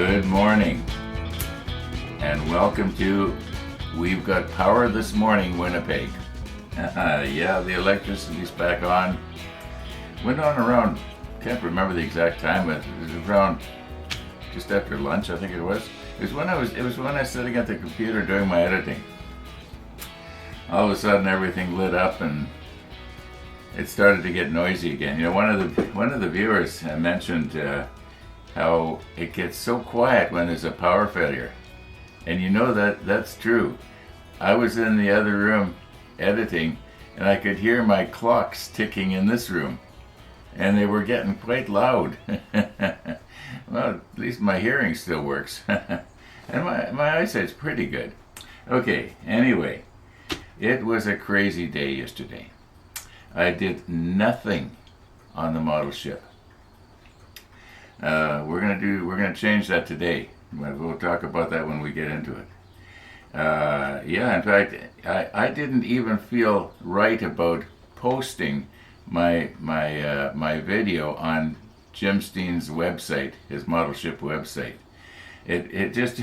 Good morning, and welcome to We've Got Power This Morning, Winnipeg. Yeah, the electricity's back on. Went on around, can't remember the exact time, but it was around just after lunch, I think it was. It was when I was sitting at the computer doing my editing. All of a sudden, everything lit up and it started to get noisy again. You know, one of the viewers mentioned how it gets so quiet when there's a power failure, and you know that's true. I was in the other room editing, and I could hear my clocks ticking in this room, and they were getting quite loud. Well, at least my hearing still works, and my eyesight's pretty good. Okay, anyway, it was a crazy day yesterday. I did nothing on the model ship. We're gonna change that today. We'll talk about that when we get into it. Yeah, in fact, I didn't even feel right about posting my video on Jim Steen's website, his model ship website. It just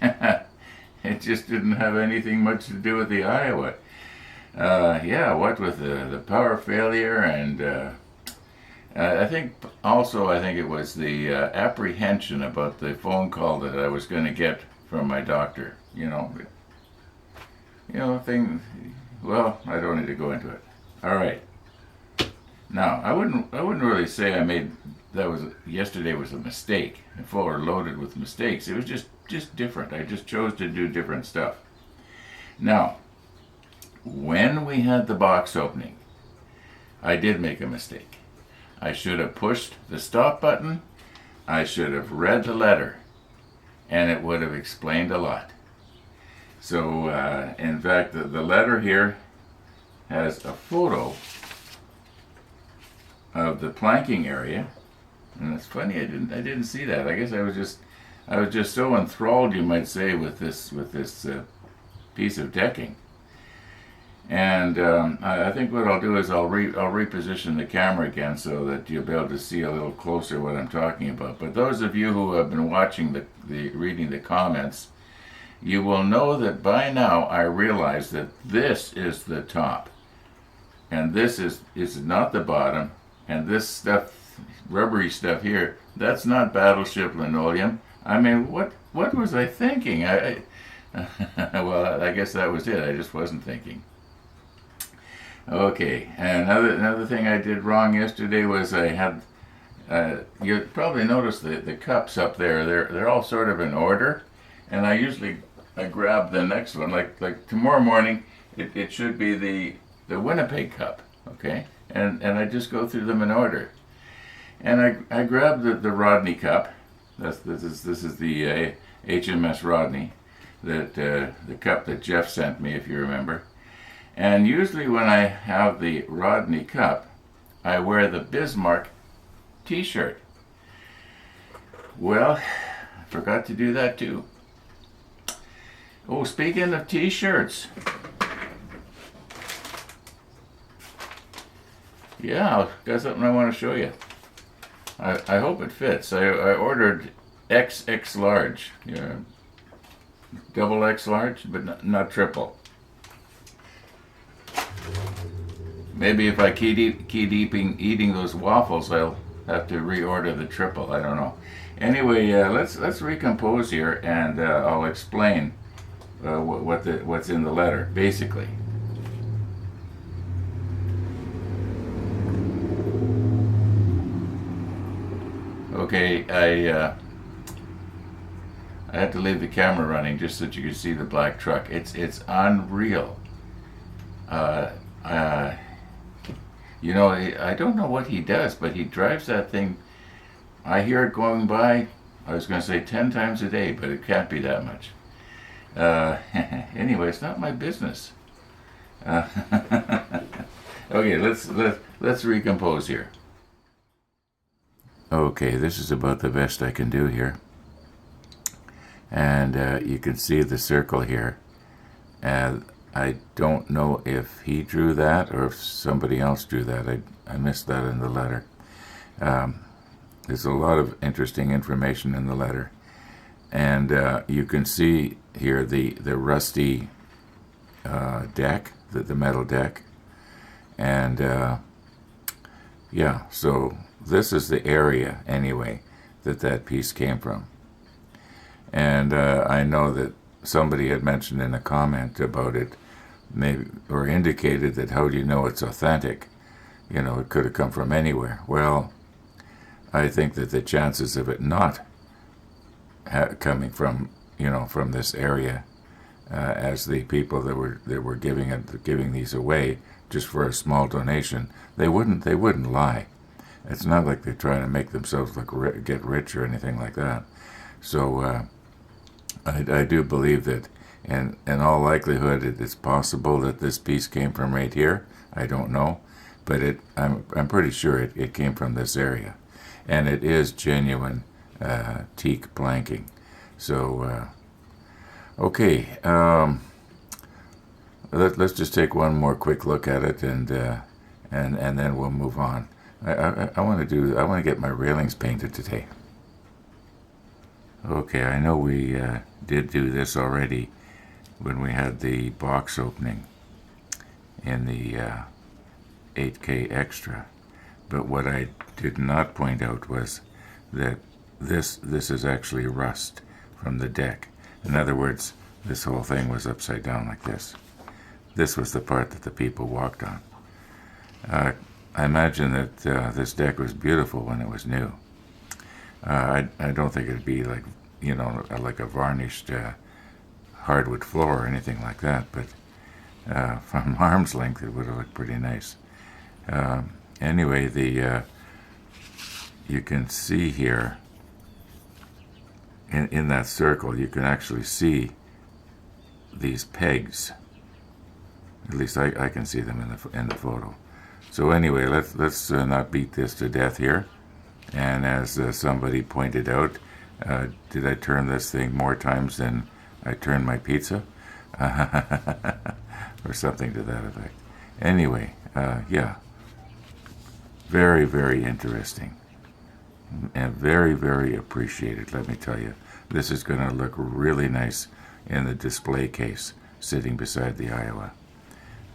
it just didn't have anything much to do with the Iowa. Yeah, what with the power failure and I think it was the apprehension about the phone call that I was going to get from my doctor. You know, thing. Well, I don't need to go into it. All right. Now, I wouldn't really say yesterday was a mistake, full or loaded with mistakes. It was just different. I just chose to do different stuff. Now, when we had the box opening, I did make a mistake. I should have pushed the stop button. I should have read the letter, and it would have explained a lot. So, in fact, the letter here has a photo of the planking area, and it's funny I didn't see that. I guess I was just so enthralled, you might say, with this piece of decking. And I think what I'll do is I'll reposition the camera again so that you'll be able to see a little closer what I'm talking about. But those of you who have been watching reading the comments, you will know that by now I realize that this is the top, and this is not the bottom, and this stuff, rubbery stuff here, that's not battleship linoleum. I mean, what was I thinking? Well, I guess that was it. I just wasn't thinking. Okay, and another thing I did wrong yesterday was I had, you probably noticed the cups up there, they're all sort of in order, and I grab the next one, like tomorrow morning, it should be the Winnipeg cup, okay, and I just go through them in order, and I grab the Rodney cup. This is the HMS Rodney, the cup that Jeff sent me, if you remember. And usually when I have the Rodney cup, I wear the Bismarck t-shirt. Well, I forgot to do that too. Oh, speaking of t-shirts. Yeah, I've got something I want to show you. I hope it fits. I ordered XX large. Yeah, double X large, but not triple. Maybe if I keep eating those waffles, I'll have to reorder the triple. I don't know. Anyway, let's recompose here, and I'll explain what's in the letter, basically. Okay, I had to leave the camera running just so that you could see the black truck. It's unreal. You know, I don't know what he does, but he drives that thing. I hear it going by, I was going to say 10 times a day, but it can't be that much. Anyway, it's not my business. Okay, let's recompose here. Okay, this is about the best I can do here. And you can see the circle here. And I don't know if he drew that or if somebody else drew that. I missed that in the letter. There's a lot of interesting information in the letter. And you can see here the rusty deck, the metal deck. And yeah, so this is the area anyway that piece came from. And I know that somebody had mentioned in a comment about it, maybe, or indicated that how do you know it's authentic? You know, it could have come from anywhere. Well, I think that the chances of it not coming from, you know, from this area, as the people that were giving these away just for a small donation, they wouldn't lie. It's not like they're trying to make themselves get rich or anything like that. So I do believe that, in all likelihood, it's possible that this piece came from right here. I don't know, but I'm pretty sure it came from this area, and it is genuine teak planking. So okay, let's just take one more quick look at it, and then we'll move on. I want to get my railings painted today. Okay, I know we did do this already when we had the box opening in the 8K Extra, but what I did not point out was that this is actually rust from the deck. In other words, this whole thing was upside down like this. This was the part that the people walked on. I imagine that this deck was beautiful when it was new. I don't think it'd be like, you know, like a varnished hardwood floor or anything like that, but from arm's length it would have looked pretty nice. Anyway, you can see here in that circle, you can actually see these pegs. At least I can see them in the photo. So anyway, let's not beat this to death here. And as somebody pointed out, did I turn this thing more times than I turned my pizza? Or something to that effect. Anyway, yeah. Very, very interesting. And very, very appreciated, let me tell you. This is going to look really nice in the display case sitting beside the Iowa.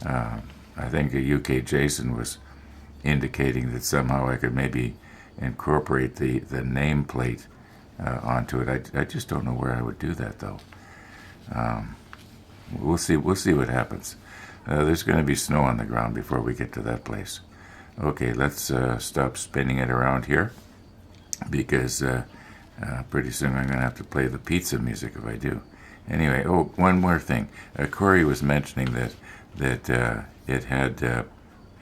I think a UK Jason was indicating that somehow I could maybe incorporate the nameplate onto it. I just don't know where I would do that, though. We'll see what happens. There's going to be snow on the ground before we get to that place. Okay, let's stop spinning it around here, because pretty soon I'm going to have to play the pizza music if I do. Anyway, oh, one more thing. Corey was mentioning that it had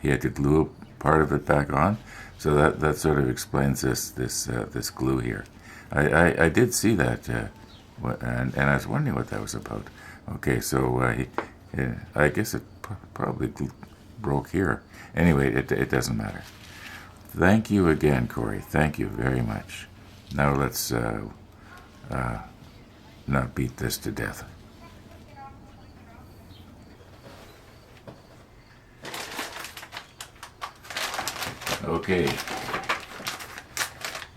he had to glue part of it back on, so that sort of explains this glue here. I did see that, and I was wondering what that was about. Okay, so I guess it probably broke here. Anyway, it doesn't matter. Thank you again, Corey. Thank you very much. Now let's not beat this to death. Okay.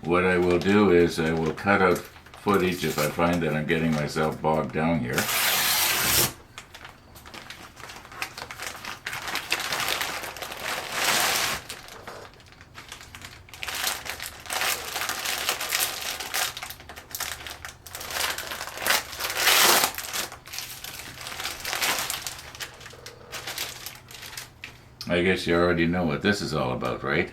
What I will do is I will cut out footage if I find that I'm getting myself bogged down here. I guess you already know what this is all about, right?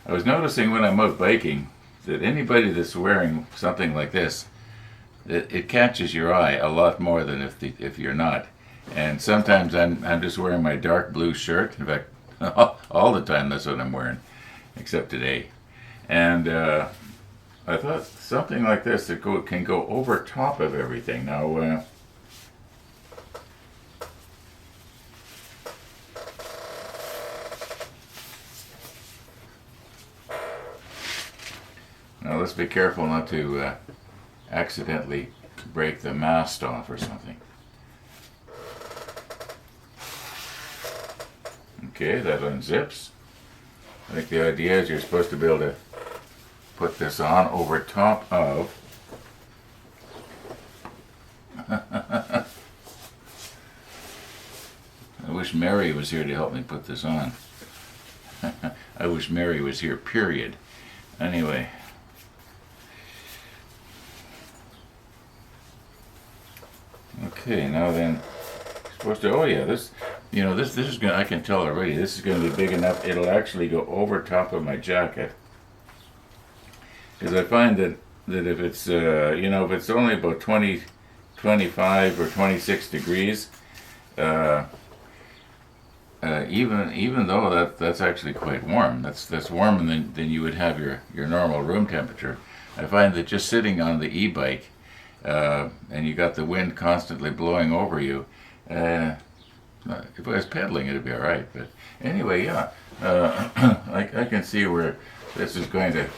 I was noticing when I'm out biking that anybody that's wearing something like this, it catches your eye a lot more than if you're not. And sometimes I'm just wearing my dark blue shirt. In fact, all the time that's what I'm wearing, except today. And I thought something like this that can go over top of everything. Now, now let's be careful not to accidentally break the mast off or something. Okay, that unzips. I think the idea is you're supposed to be able to put this on over top of wish Mary was here to help me put this on. I wish Mary was here, period. Anyway. Okay, now then, supposed to, oh yeah, this is gonna, I can tell already, this is gonna be big enough, it'll actually go over top of my jacket. Because I find that if it's, if it's only about 25 or 26 degrees, even though that's actually quite warm, that's warmer than you would have your normal room temperature. I find that just sitting on the e-bike, and you got the wind constantly blowing over you, if I was pedaling it'd be alright, but anyway, yeah, I can see where this is going to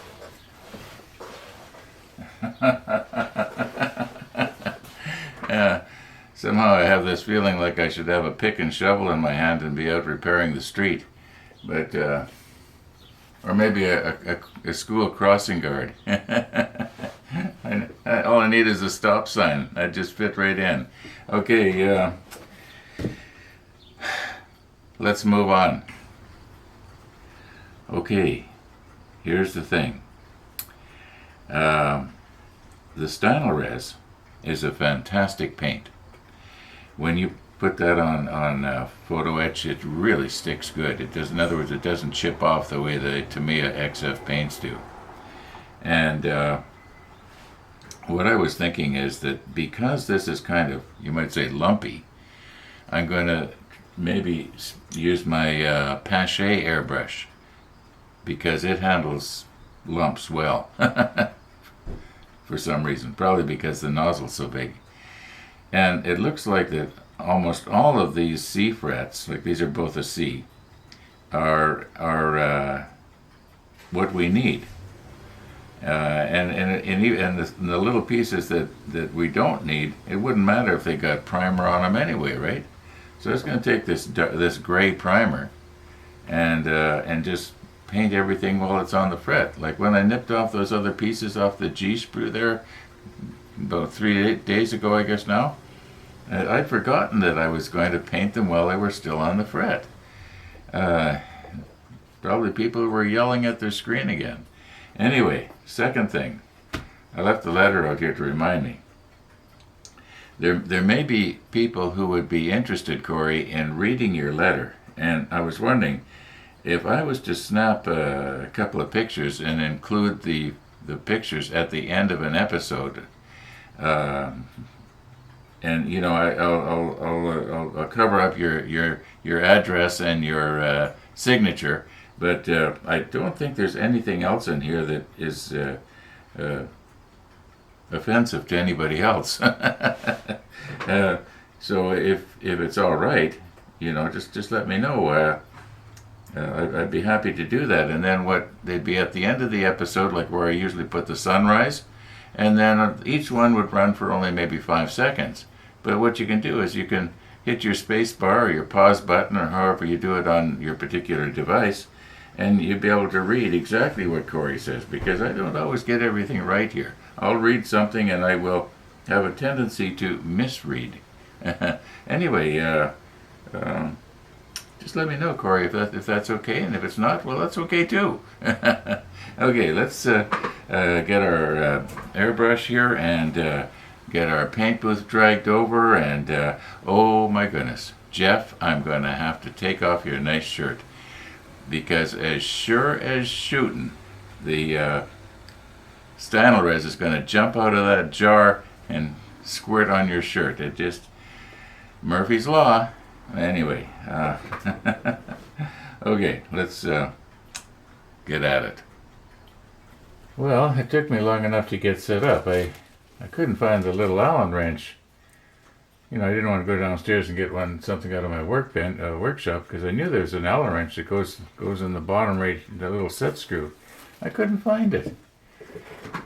somehow I have this feeling like I should have a pick and shovel in my hand and be out repairing the street, but or maybe a school crossing guard. All I need is a stop sign. I'd just fit right in. Okay, let's move on. Okay, here's the thing. The Stynylrez is a fantastic paint. When you put that on photo etch, it really sticks good. It does, in other words, it doesn't chip off the way the Tamiya XF paints do. And what I was thinking is that because this is kind of, you might say, lumpy, I'm going to maybe use my Pache airbrush because it handles lumps well. For some reason, probably because the nozzle's so big. And it looks like that almost all of these C frets, like these are both a C, are what we need. And the little pieces that we don't need, it wouldn't matter if they got primer on them anyway, right? So it's going to take this gray primer and just paint everything while it's on the fret. Like when I nipped off those other pieces off the G sprue there about 3 days ago, I guess now, I'd forgotten that I was going to paint them while they were still on the fret. Probably people were yelling at their screen again. Anyway, second thing, I left the letter out here to remind me. There may be people who would be interested, Corey, in reading your letter, and I was wondering, if I was to snap a couple of pictures and include the pictures at the end of an episode, and I'll cover up your address and your signature, but I don't think there's anything else in here that is offensive to anybody else. So if it's all right, just let me know. I'd be happy to do that. And then they'd be at the end of the episode, like where I usually put the sunrise, and then each one would run for only maybe 5 seconds. But what you can do is you can hit your space bar or your pause button or however you do it on your particular device, and you'll be able to read exactly what Corey says, because I don't always get everything right here. I'll read something and I will have a tendency to misread. Anyway, just let me know, Corey, if that's okay, and if it's not, well, that's okay too. Okay, let's get our airbrush here and get our paint booth dragged over, and oh my goodness, Jeff, I'm going to have to take off your nice shirt, because as sure as shooting, the Stynylrez is going to jump out of that jar and squirt on your shirt. It just, Murphy's Law. Anyway, okay, let's get at it. Well, it took me long enough to get set up. I couldn't find the little Allen wrench. I didn't want to go downstairs and get something out of my workshop, because I knew there's an Allen wrench that goes in the bottom right, the little set screw. I couldn't find it.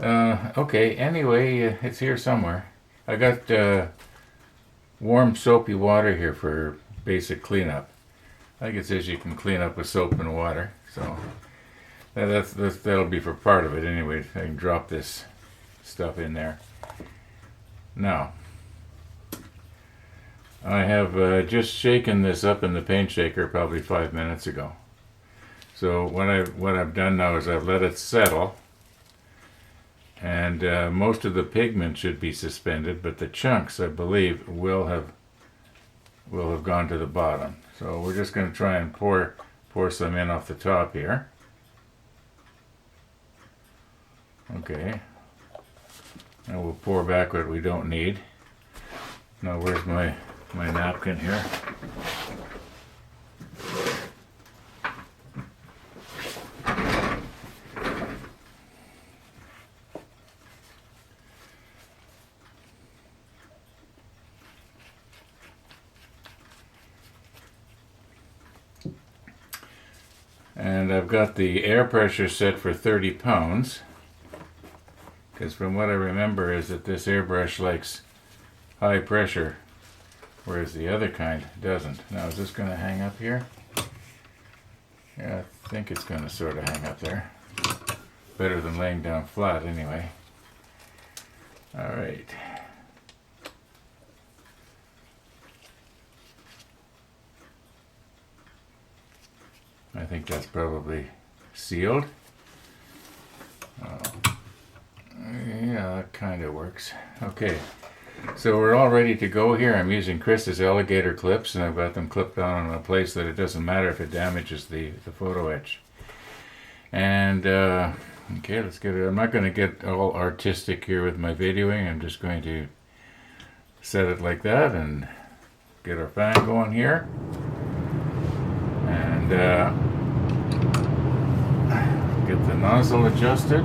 Okay, anyway, it's here somewhere. I got warm soapy water here for basic cleanup. I think it says you can clean up with soap and water, so that'll be for part of it anyway. I can drop this stuff in there. Now, I have just shaken this up in the paint shaker probably 5 minutes ago. So what I've done now is I've let it settle, and most of the pigment should be suspended, but the chunks, I believe, will have gone to the bottom. So we're just going to try and pour some in off the top here. Okay. And we'll pour back what we don't need. Now where's my napkin here? And I've got the air pressure set for 30 pounds. Because from what I remember is that this airbrush likes high pressure, whereas the other kind doesn't. Now is this going to hang up here? Yeah, I think it's going to sort of hang up there. Better than laying down flat anyway. Alright. I think that's probably sealed. Yeah, that kind of works. Okay, so we're all ready to go here. I'm using Chris's alligator clips, and I've got them clipped down in a place that it doesn't matter if it damages the photo etch. And okay, let's get it. I'm not going to get all artistic here with my videoing. I'm just going to set it like that and get our fan going here. And get the nozzle adjusted.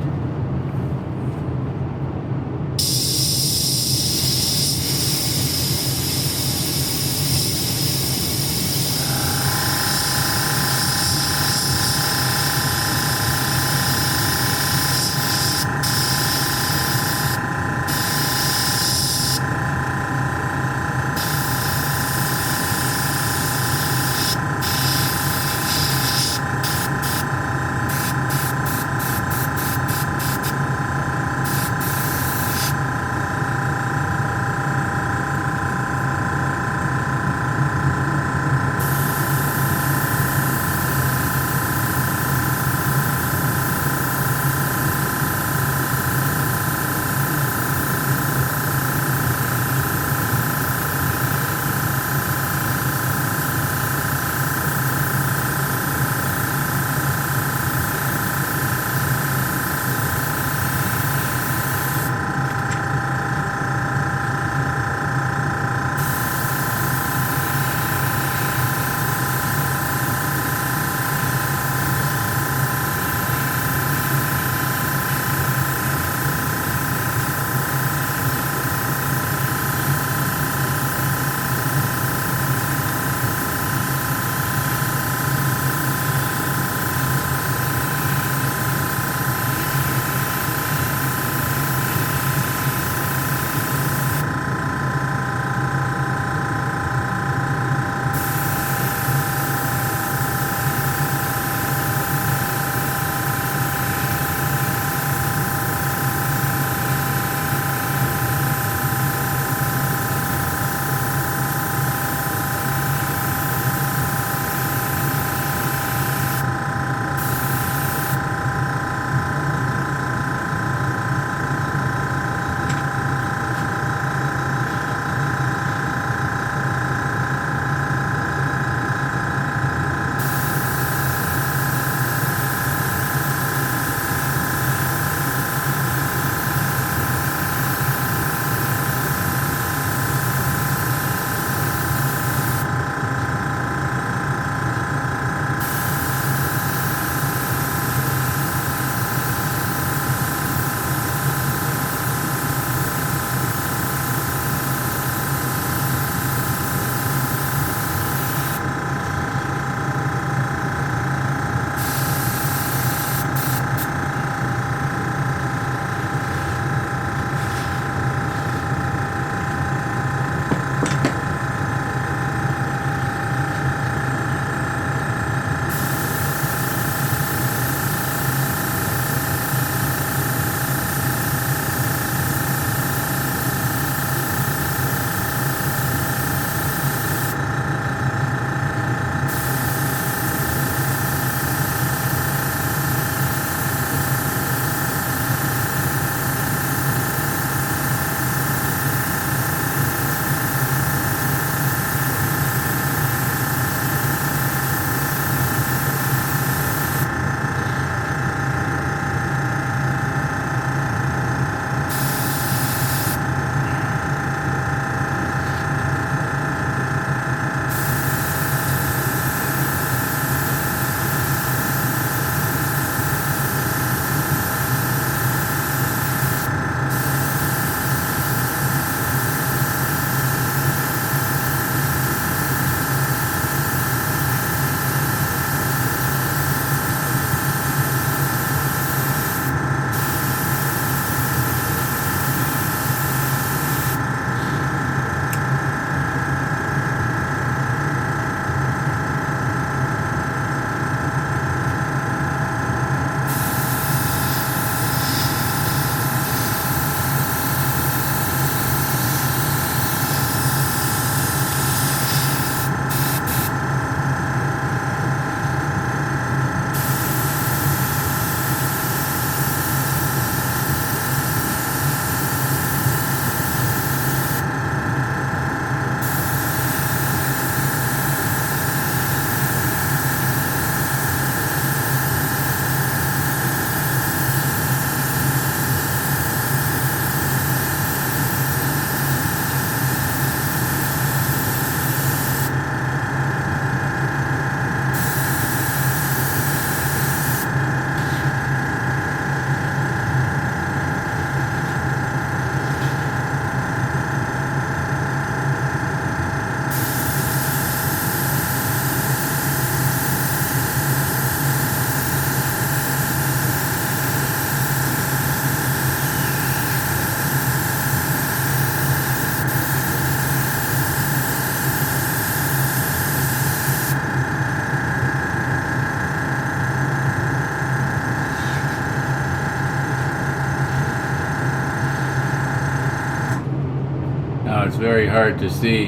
very hard to see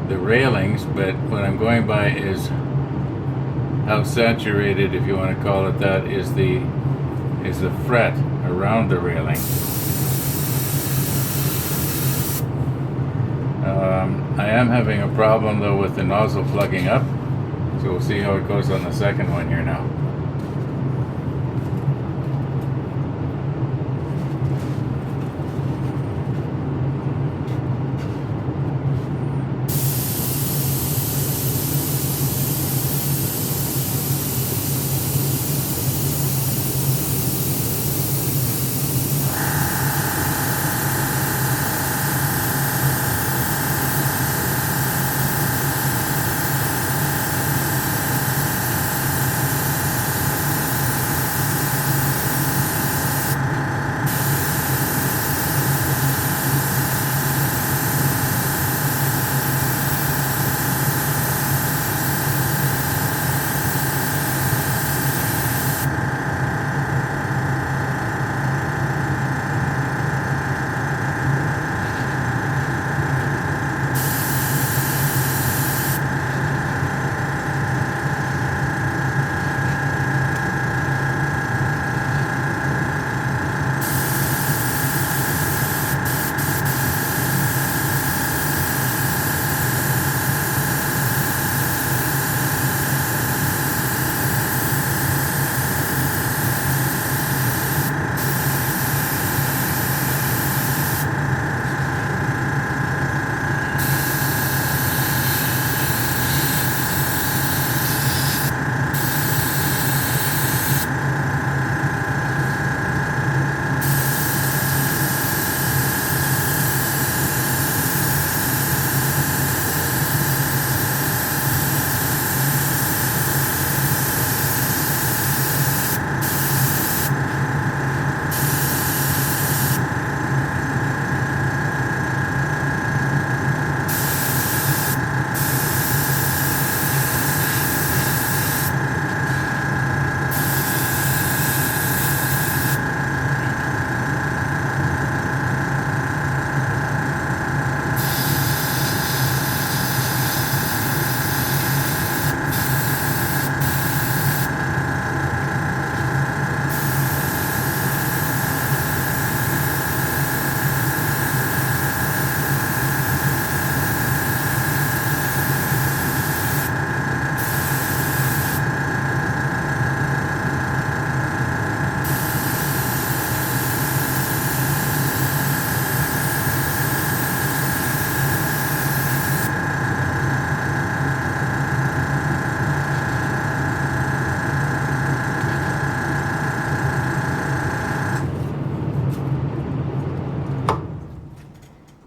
the railings, but what I'm going by is how saturated, if you want to call it that, is the fret around the railing. I am having a problem though with the nozzle plugging up, so we'll see how it goes on the second one here now.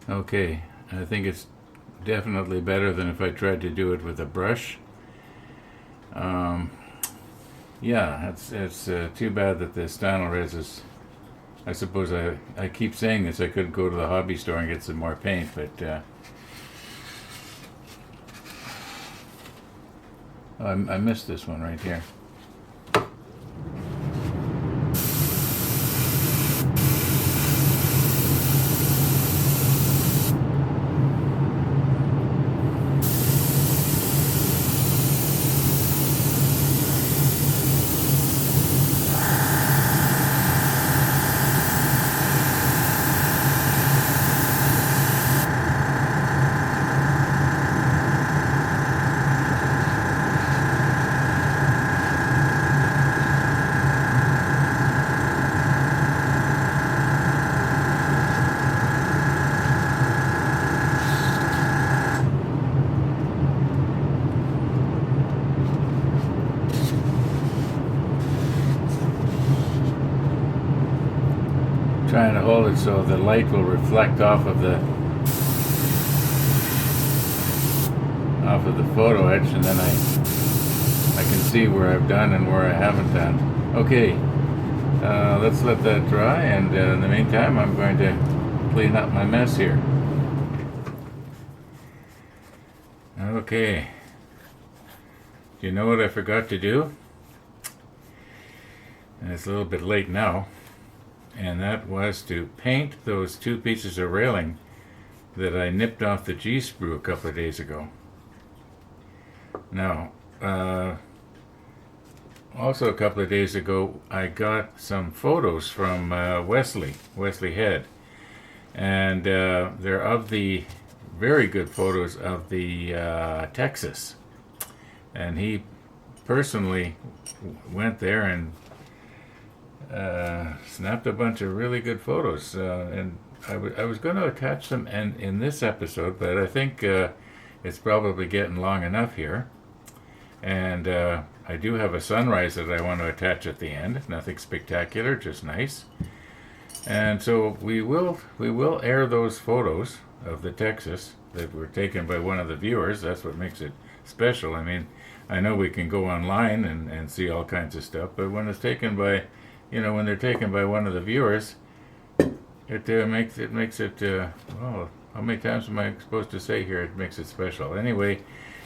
Okay, I think it's definitely better than if I tried to do it with a brush. Yeah, it's too bad that the stylo res is. I suppose I keep saying this. I could go to the hobby store and get some more paint, but I missed this one right here. Trying to hold it so the light will reflect off of the photo etch, and then I can see where I've done and where I haven't done. Okay, let's let that dry, and in the meantime I'm going to clean up my mess here. Okay, do you know what I forgot to do? And it's a little bit late now. And that was to paint those two pieces of railing that I nipped off the G-sprue a couple of days ago. Now, also a couple of days ago, I got some photos from Wesley Head, and they're of the very good photos of the Texas, and he personally went there and snapped a bunch of really good photos, and I was going to attach them in this episode, but I think it's probably getting long enough here. And I do have a sunrise that I want to attach at the end. Nothing spectacular, just nice. And so we will air those photos of the Texas that were taken by one of the viewers. That's what makes it special. I mean, I know we can go online and see all kinds of stuff, but when it's taken by, when they're taken by one of the viewers, it makes it well, how many times am I supposed to say here? It makes it special. Anyway,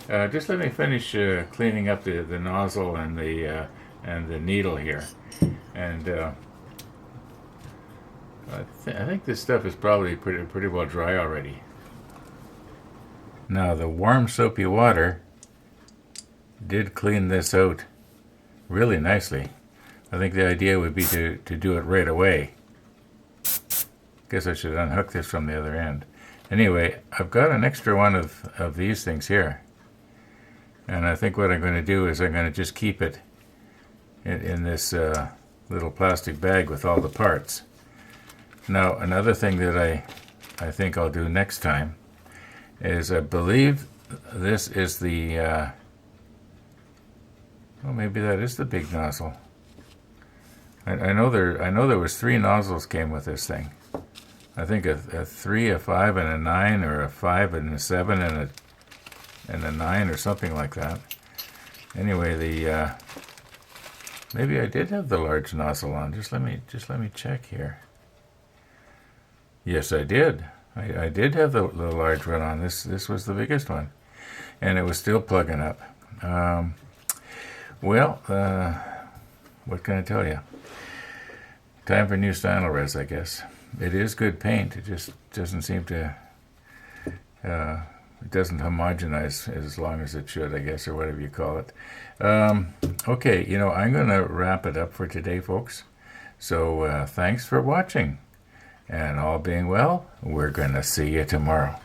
just let me finish cleaning up the nozzle and the needle here, and I think this stuff is probably pretty well dry already. Now the warm soapy water did clean this out really nicely. I think the idea would be to do it right away. Guess I should unhook this from the other end. Anyway, I've got an extra one of these things here. And I think what I'm going to do is I'm going to just keep it in this little plastic bag with all the parts. Now, another thing that I think I'll do next time is I believe this is the, well, maybe that is the big nozzle. I know there was 3 nozzles came with this thing. I think a 3, a 5, and a 9, or a 5 and a 7 and a 9, or something like that. Anyway, maybe I did have the large nozzle on. Just let me check here. Yes, I did. I did have the large one on. This was the biggest one, and it was still plugging up. Well, what can I tell you? Time for new Stynylres, I guess. It is good paint. It just doesn't seem to. It doesn't homogenize as long as it should, I guess, or whatever you call it. Okay, I'm going to wrap it up for today, folks. So thanks for watching. And all being well, we're going to see you tomorrow.